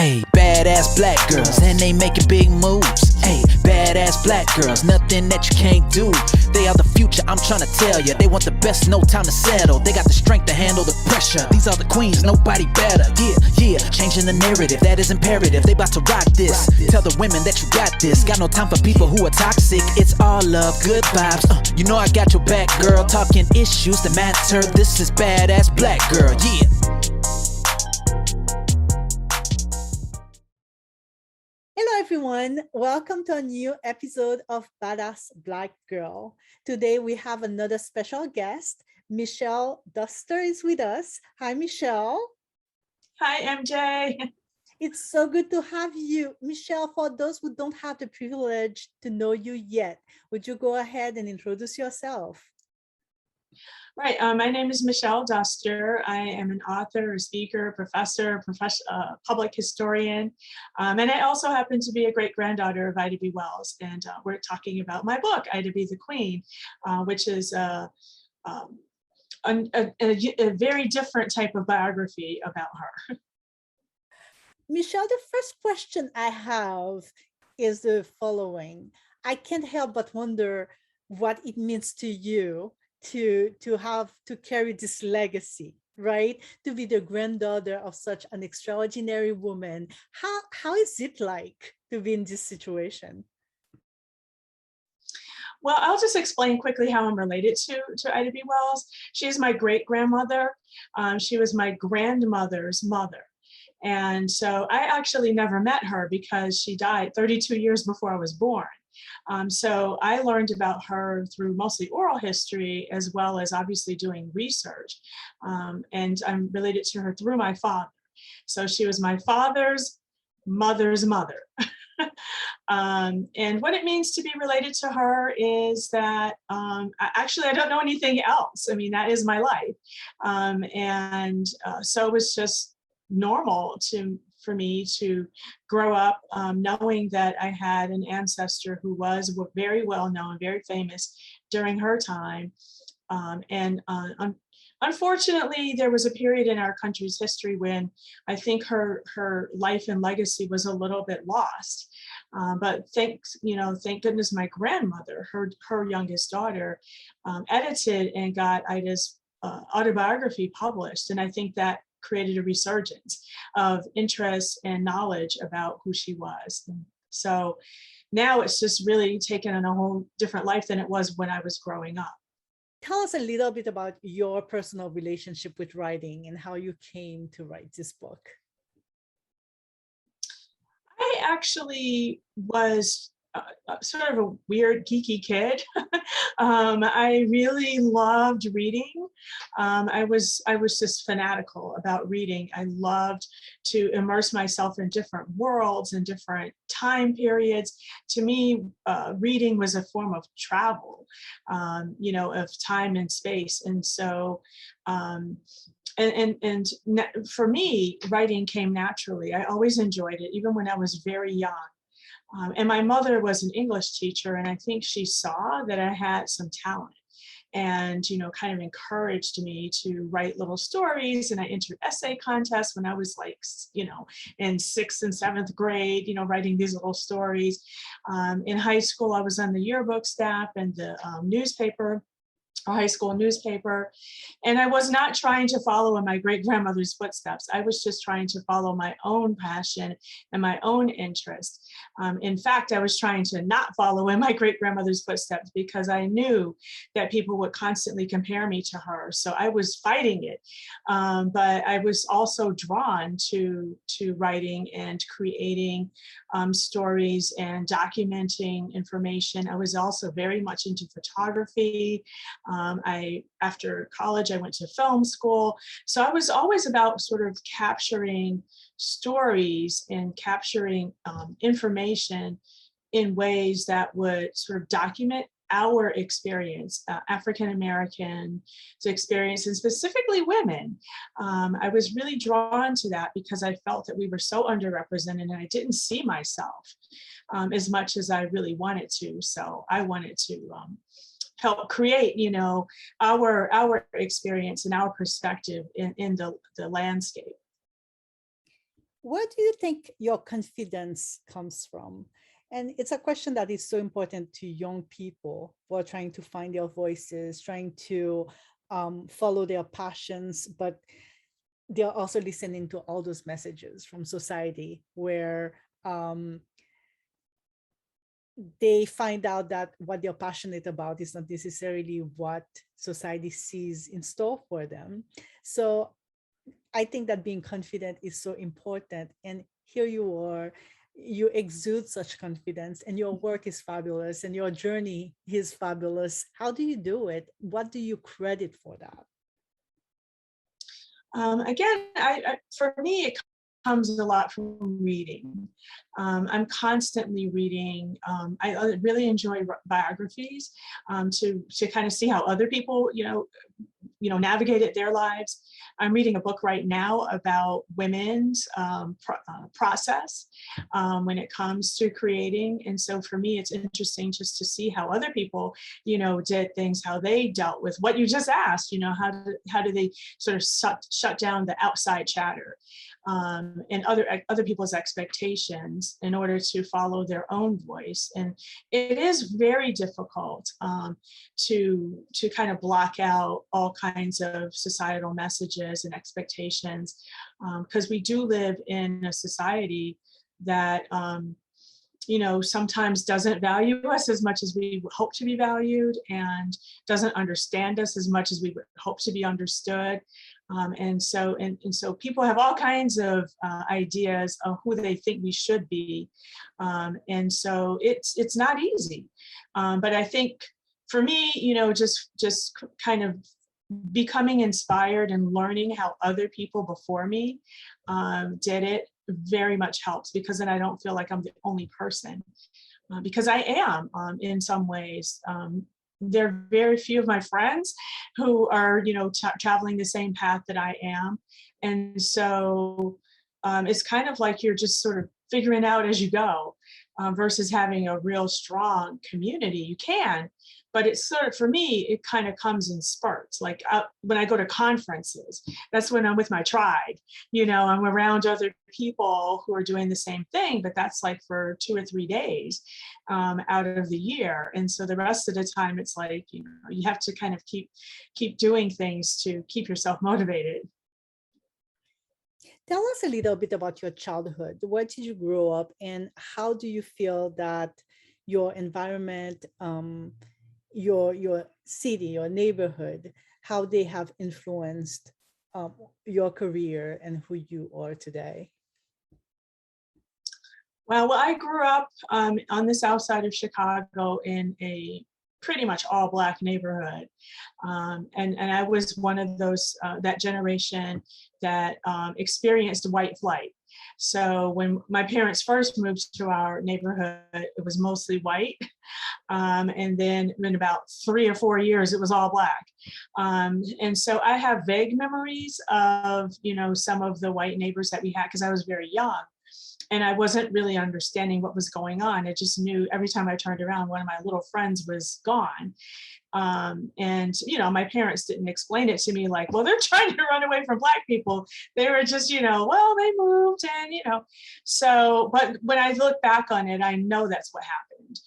Hey, badass black girls, and they making big moves. Hey, badass black girls, nothing that you can't do. They are the future, I'm trying to tell ya. They want the best, no time to settle. They got the strength to handle the pressure. These are the queens, nobody better. Yeah, changing the narrative, that is imperative. They about to rock this. Tell the women that you got this. Got no time for people who are toxic. It's all love, good vibes. You know I got your back, girl. Talking issues that matter. This is badass black girl, yeah. Hello everyone, welcome to a new episode of Badass Black Girl. Today we have another special guest. Michelle Duster is with us. Hi Michelle. Hi MJ. It's so good to have you. Michelle, for those who don't have the privilege to know you yet, would you go ahead and introduce yourself? Right, my name is Michelle Duster. I am an author, a speaker, professor, public historian, and I also happen to be a great-granddaughter of Ida B. Wells, and we're talking about my book, Ida B. the Queen, which is a very different type of biography about her. Michelle, the first question I have is the following. I can't help but wonder what it means to you to have to carry this legacy, right? To be the granddaughter of such an extraordinary woman. How is it like to be in this situation? Well, I'll just explain quickly how I'm related to Ida B. Wells. She is my great-grandmother. She was my grandmother's mother. And so I actually never met her because she died 32 years before I was born. So I learned about her through mostly oral history, as well as obviously doing research. And I'm related to her through my father. So she was my father's mother's mother. And what it means to be related to her is that I don't know anything else. I mean, that is my life. So it was just normal for me to grow up knowing that I had an ancestor who was very well known, very famous during her time. Unfortunately, there was a period in our country's history when I think her life and legacy was a little bit lost. But thank goodness my grandmother, her youngest daughter, edited and got Ida's autobiography published. And I think that created a resurgence of interest and knowledge about who she was. And so now it's just really taken on a whole different life than it was when I was growing up. Tell us a little bit about your personal relationship with writing and how you came to write this book. I actually was sort of a weird, geeky kid. I really loved reading. I was just fanatical about reading. I loved to immerse myself in different worlds and different time periods. To me, reading was a form of travel, of time and space. And so, and for me, writing came naturally. I always enjoyed it, even when I was very young. And my mother was an English teacher, and I think she saw that I had some talent and, kind of encouraged me to write little stories. And I entered essay contests when I was like, in 6th and 7th grade, writing these little stories. In high school, I was on the yearbook staff and the newspaper, a high school newspaper. And I was not trying to follow in my great-grandmother's footsteps. I was just trying to follow my own passion and my own interest. In fact, I was trying to not follow in my great-grandmother's footsteps because I knew that people would constantly compare me to her. So I was fighting it. But I was also drawn to writing and creating stories and documenting information. I was also very much into photography. After college, I went to film school. So I was always about sort of capturing stories and capturing information in ways that would sort of document our experience, African-American experience, and specifically women. I was really drawn to that because I felt that we were so underrepresented and I didn't see myself as much as I really wanted to. So I wanted to help create, our experience and our perspective in the landscape. Where do you think your confidence comes from? And it's a question that is so important to young people who are trying to find their voices, trying to follow their passions, but they're also listening to all those messages from society where um, they find out that what they're passionate about is not necessarily what society sees in store for them. So I think that being confident is so important. And here you are, you exude such confidence, and your work is fabulous, and your journey is fabulous. How do you do it? What do you credit for that? Again, for me, it comes a lot from reading. I'm constantly reading. I really enjoy biographies, to kind of see how other people, navigated their lives. I'm reading a book right now about women's process when it comes to creating. And so for me, it's interesting just to see how other people, did things, how they dealt with what you just asked, how do they sort of shut down the outside chatter, and other people's expectations in order to follow their own voice. And it is very difficult to kind of block out all kinds of societal messages and expectations, because we do live in a society that sometimes doesn't value us as much as we hope to be valued, and doesn't understand us as much as we would hope to be understood. And so people have all kinds of ideas of who they think we should be. And so it's not easy. But I think for me, just kind of becoming inspired and learning how other people before me did it very much helps, because then I don't feel like I'm the only person, because I am, in some ways. There are very few of my friends who are, traveling the same path that I am. And so it's kind of like you're just sort of figuring out as you go, versus having a real strong community. You can, but it's sort of, for me, it kind of comes in spurts. Like when I go to conferences, that's when I'm with my tribe. I'm around other people who are doing the same thing, but that's like for 2 or 3 days out of the year. And so the rest of the time, it's like, you have to kind of keep doing things to keep yourself motivated. Tell us a little bit about your childhood. Where did you grow up, and how do you feel that your environment, your city, your neighborhood, how they have influenced your career and who you are today? Well, I grew up on the south side of Chicago in a pretty much all Black neighborhood. And I was one of those, that generation that experienced white flight. So when my parents first moved to our neighborhood, it was mostly white. And then in about 3 or 4 years, it was all Black. And so I have vague memories of, some of the white neighbors that we had, because I was very young. And I wasn't really understanding what was going on. I just knew every time I turned around, one of my little friends was gone. And, my parents didn't explain it to me like, well, they're trying to run away from Black people. They were just, well, they moved and, so, but when I look back on it, I know that's what happened.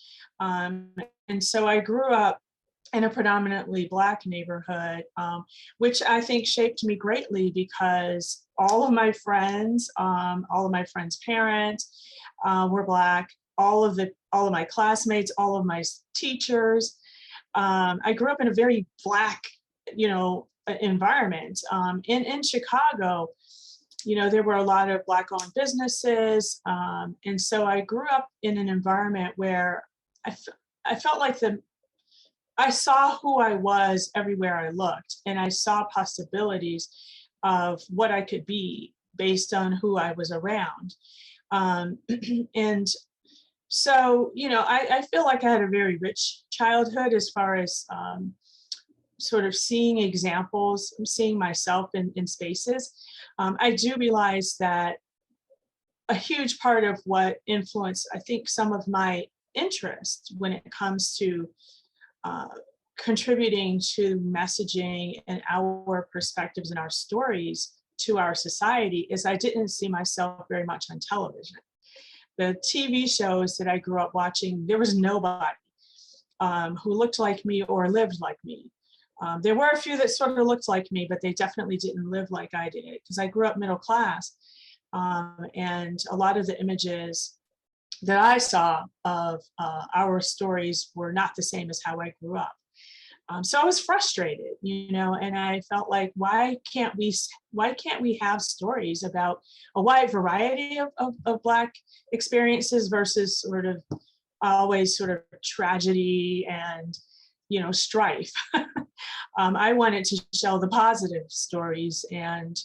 And so I grew up in a predominantly Black neighborhood, which I think shaped me greatly, because all of my friends' parents were Black. All of my classmates, all of my teachers. I grew up in a very Black, environment. In Chicago, there were a lot of Black-owned businesses, and so I grew up in an environment where I felt like I saw who I was everywhere I looked, and I saw possibilities of what I could be based on who I was around. And so, I feel like I had a very rich childhood as far as sort of seeing examples, seeing myself in spaces. I do realize that a huge part of what influenced, I think, some of my interest when it comes to contributing to messaging and our perspectives and our stories to our society is I didn't see myself very much on television. The TV shows that I grew up watching, there was nobody who looked like me or lived like me. There were a few that sort of looked like me, but they definitely didn't live like I did, because I grew up middle class. And a lot of the images that I saw of our stories were not the same as how I grew up. So I was frustrated, and I felt like, why can't we have stories about a wide variety of Black experiences versus sort of always sort of tragedy and strife. I wanted to show the positive stories and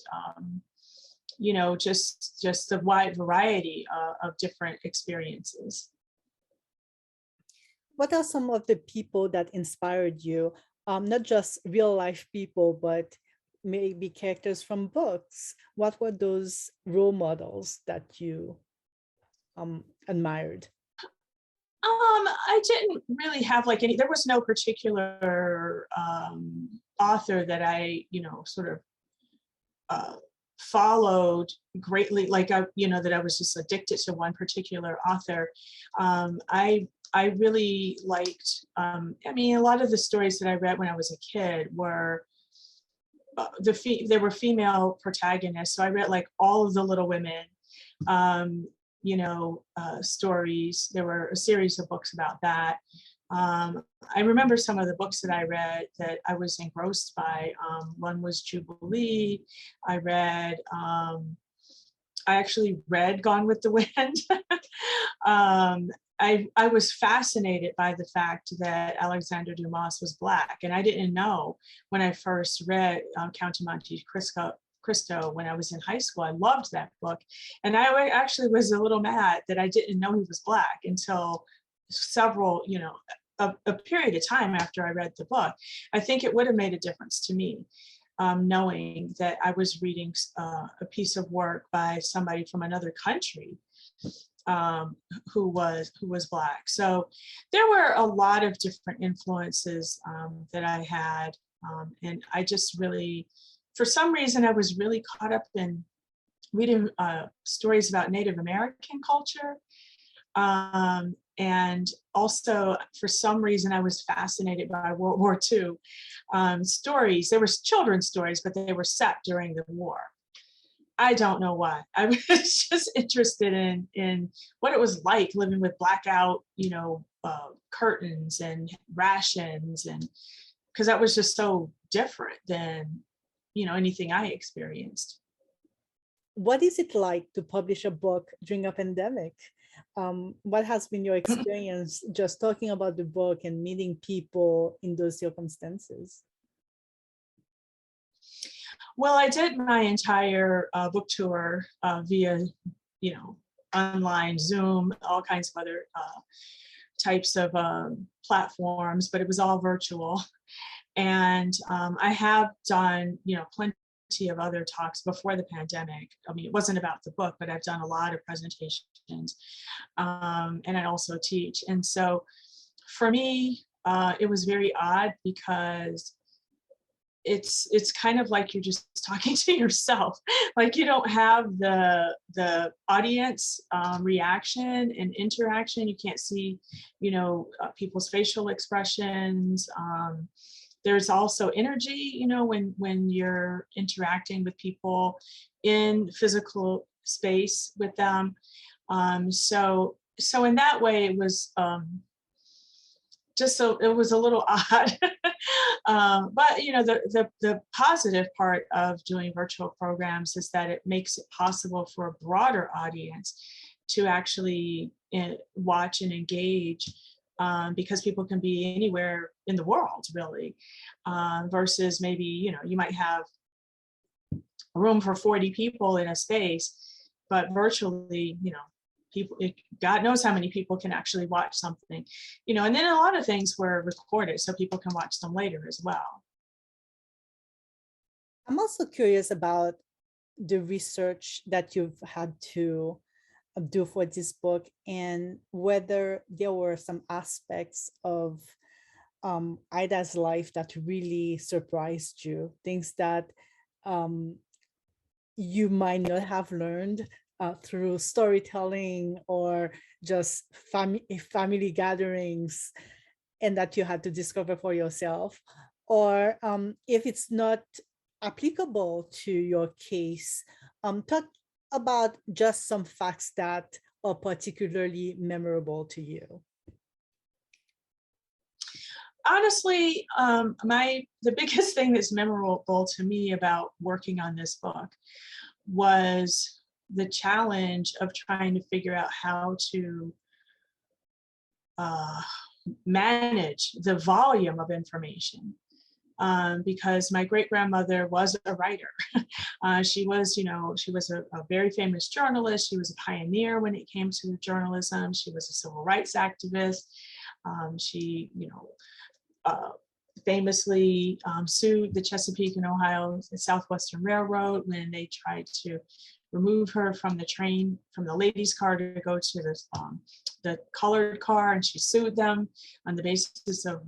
just the wide variety of different experiences. What are some of the people that inspired you? Not just real life people, but maybe characters from books. What were those role models that you admired? I didn't really have like there was no particular author that I, sort of followed greatly, like that I was just addicted to one particular author. I really liked, a lot of the stories that I read when I was a kid were there were female protagonists. So I read like all of the Little Women, stories. There were a series of books about that. I remember some of the books that I read that I was engrossed by. One was Jubilee. I actually read Gone with the Wind. I was fascinated by the fact that Alexander Dumas was Black, and I didn't know when I first read Count of Monte Cristo when I was in high school. I loved that book, and I actually was a little mad that I didn't know he was Black until several, a period of time after I read the book. I think it would have made a difference to me, knowing that I was reading a piece of work by somebody from another country who was Black. So there were a lot of different influences that I had, and I just really, for some reason, I was really caught up in reading stories about Native American culture. And also, for some reason, I was fascinated by World War II stories. There were children's stories, but they were set during the war. I don't know why. I was just interested in what it was like living with blackout, curtains and rations, and because that was just so different than, anything I experienced. What is it like to publish a book during a pandemic? What has been your experience just talking about the book and meeting people in those circumstances? Well, I did my entire book tour via, online, Zoom, all kinds of other types of platforms, but it was all virtual. And I have done, plenty of other talks before the pandemic. I mean, it wasn't about the book, but I've done a lot of presentations, and I also teach. And so for me, it was very odd because it's kind of like you're just talking to yourself. Like you don't have the audience reaction and interaction. You can't see, people's facial expressions. There's also energy, when you're interacting with people in physical space with them. So in that way, it was it was a little odd. But the positive part of doing virtual programs is that it makes it possible for a broader audience to actually watch and engage, because people can be anywhere in the world, really, versus maybe you might have a room for 40 people in a space, but virtually people, God knows how many people can actually watch something, and then a lot of things were recorded so people can watch them later as well. I'm also curious about the research that you've had to do for this book and whether there were some aspects of Ida's life that really surprised you, things that you might not have learned through storytelling or just family gatherings, and that you had to discover for yourself, or if it's not applicable to your case, talk about just some facts that are particularly memorable to you. Honestly, the biggest thing that's memorable to me about working on this book was the challenge of trying to figure out how to manage the volume of information. Because my great-grandmother was a writer. She was a very famous journalist. She was a pioneer when it came to journalism. She was a civil rights activist. She, famously sued the Chesapeake and Ohio Southwestern Railroad when they tried to remove her from the train, from the ladies' car to go to the colored car, and she sued them on the basis of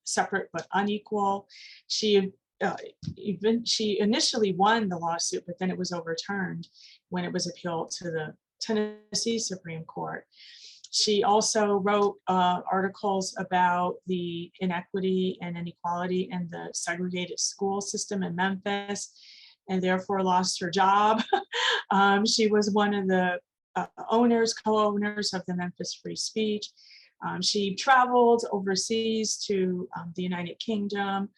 separate but unequal. She initially won the lawsuit, but then it was overturned when it was appealed to the Tennessee Supreme Court. She also wrote articles about the inequity and inequality in the segregated school system in Memphis, and therefore lost her job. She was one of the co-owners of the Memphis Free Speech. She traveled overseas to the United Kingdom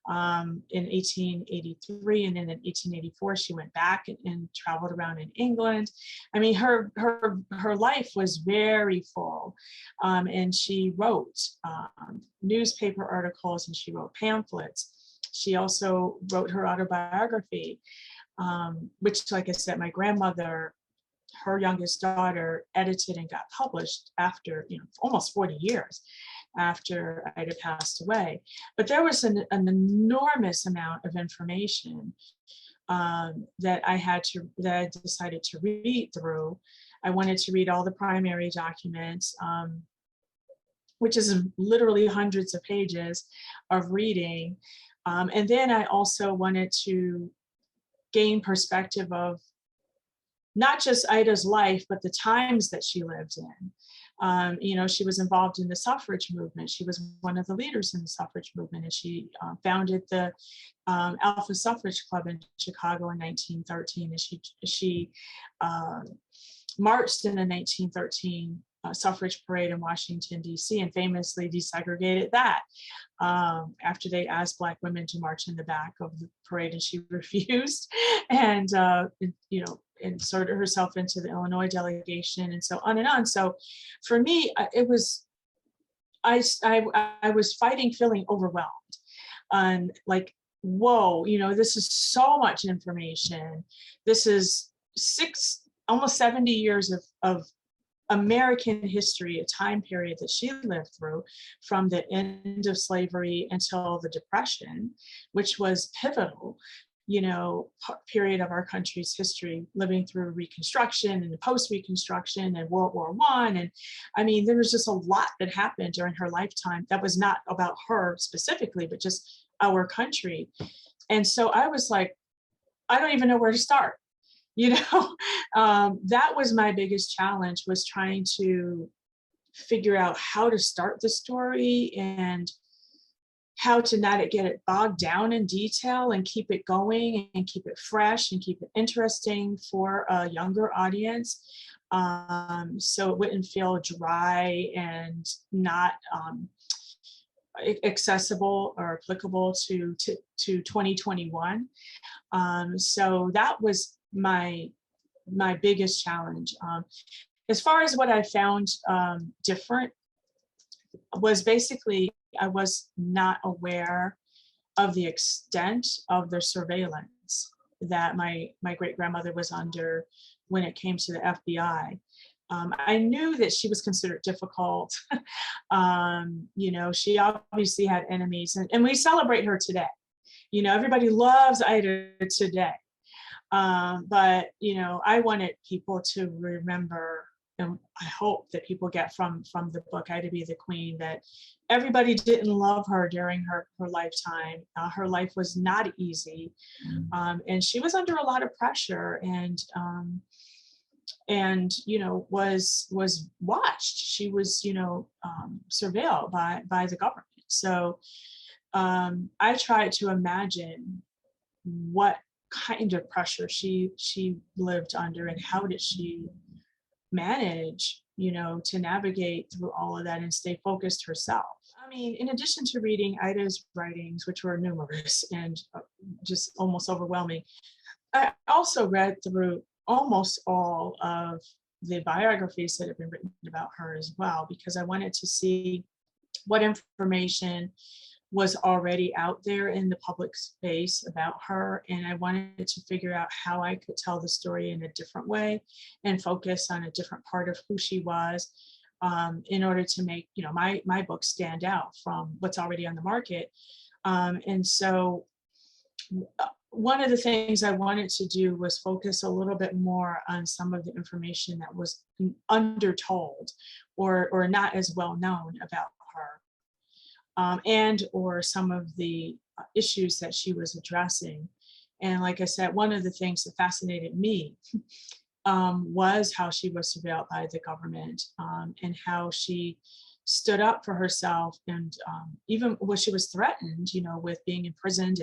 in 1883, and then in 1884 she went back and traveled around in England. I mean, her life was very full, and she wrote newspaper articles, and she wrote pamphlets. She also wrote her autobiography, which, like I said, my grandmother, her youngest daughter, edited and got published after, almost 40 years after Ida passed away. But there was an enormous amount of information that I decided to read through. I wanted to read all the primary documents, which is literally hundreds of pages of reading. And then I also wanted to gain perspective of not just Ida's life, but the times that she lived in. She was involved in the suffrage movement. She was one of the leaders in the suffrage movement, and she founded the Alpha Suffrage Club in Chicago in 1913. And she marched in the 1913 suffrage parade in Washington, D.C., and famously desegregated that after they asked Black women to march in the back of the parade, and she refused, and inserted herself into the Illinois delegation, and so on and on. So for me, I was feeling overwhelmed, and like, whoa, this is so much information. This is almost 70 years of American history, a time period that she lived through from the end of slavery until the Depression, which was pivotal, period of our country's history, living through Reconstruction and post-Reconstruction and World War I. And I mean, there was just a lot that happened during her lifetime that was not about her specifically, but just our country. And so I was like, I don't even know where to start. That was my biggest challenge, was trying to figure out how to start the story and how to not get it bogged down in detail and keep it going and keep it fresh and keep it interesting for a younger audience, so it wouldn't feel dry and not accessible or applicable to 2021. So that was my biggest challenge. As far as what I found different was basically, I was not aware of the extent of the surveillance that my great-grandmother was under when it came to the FBI. I knew that she was considered difficult. She obviously had enemies, and we celebrate her today. Everybody loves Ida today. But I wanted people to remember I hope that people get from the book Ida Be the Queen, that everybody didn't love her during her lifetime. Her life was not easy, and she was under a lot of pressure, and you know, was watched. She was, you know, surveilled by the government. So I tried to imagine what kind of pressure she lived under, and how did she manage, you know, to navigate through all of that and stay focused herself. I mean, in addition to reading Ida's writings, which were numerous and just almost overwhelming, I also read through almost all of the biographies that have been written about her as well, because I wanted to see what information was already out there in the public space about her. And I wanted to figure out how I could tell the story in a different way and focus on a different part of who she was, in order to make, you know, my book stand out from what's already on the market. And so one of the things I wanted to do was focus a little bit more on some of the information that was undertold or not as well known about her, and or some of the issues that she was addressing. And like I said, one of the things that fascinated me was how she was surveilled by the government, and how she stood up for herself, and even when she was threatened, you know, with being imprisoned,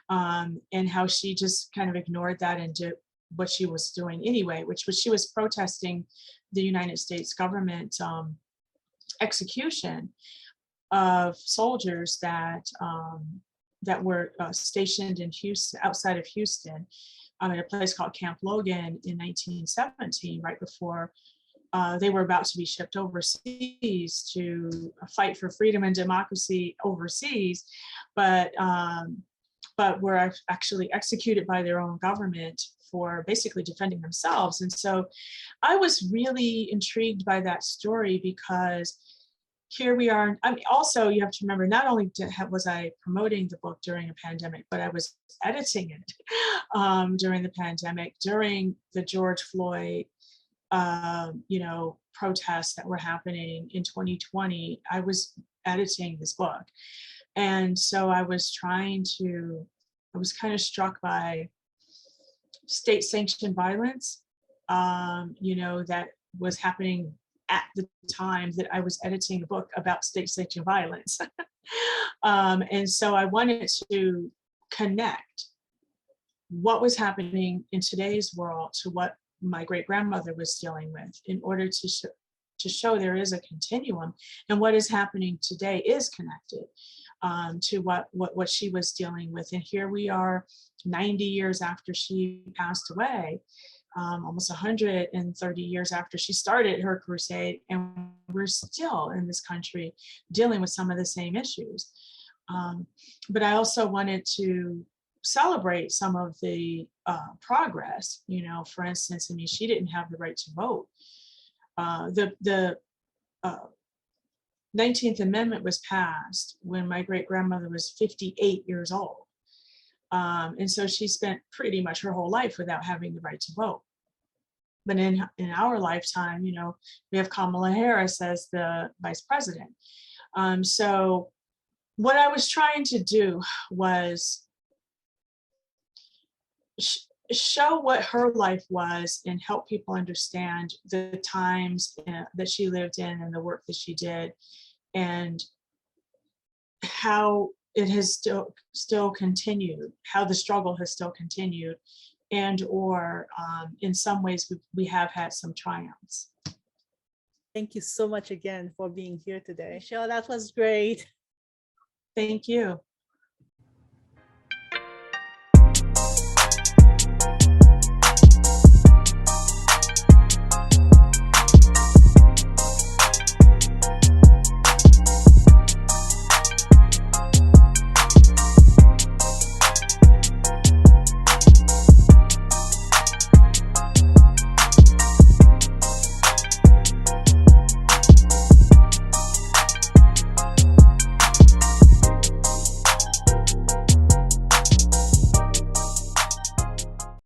and how she just kind of ignored that and did what she was doing anyway, which was she was protesting the United States government execution of soldiers that were stationed in Houston, outside of Houston, in a place called Camp Logan in 1917, right before they were about to be shipped overseas to fight for freedom and democracy overseas, but were actually executed by their own government for basically defending themselves. And so I was really intrigued by that story, because here we are. I mean, also you have to remember, not only was I promoting the book during a pandemic, but I was editing it during the pandemic, during the George Floyd you know, protests that were happening in 2020. I was editing this book. And so I was kind of struck by state sanctioned violence, you know, that was happening at the time that I was editing the book about state sanctioned violence. And so I wanted to connect what was happening in today's world to what my great grandmother was dealing with, in order to show there is a continuum, and what is happening today is connected to what she was dealing with. And here we are 90 years after she passed away, almost 130 years after she started her crusade, and we're still in this country dealing with some of the same issues. But I also wanted to celebrate some of the progress. You know, for instance, I mean, she didn't have the right to vote. The 19th Amendment was passed when my great grandmother was 58 years old. And so she spent pretty much her whole life without having the right to vote. But in our lifetime, you know, we have Kamala Harris as the vice president. So what I was trying to do was show what her life was and help people understand the times that she lived in and the work that she did, and how it has still continued, how the struggle has still continued, and or in some ways we have had some triumphs. Thank you so much again for being here today. Michelle, that was great. Thank you.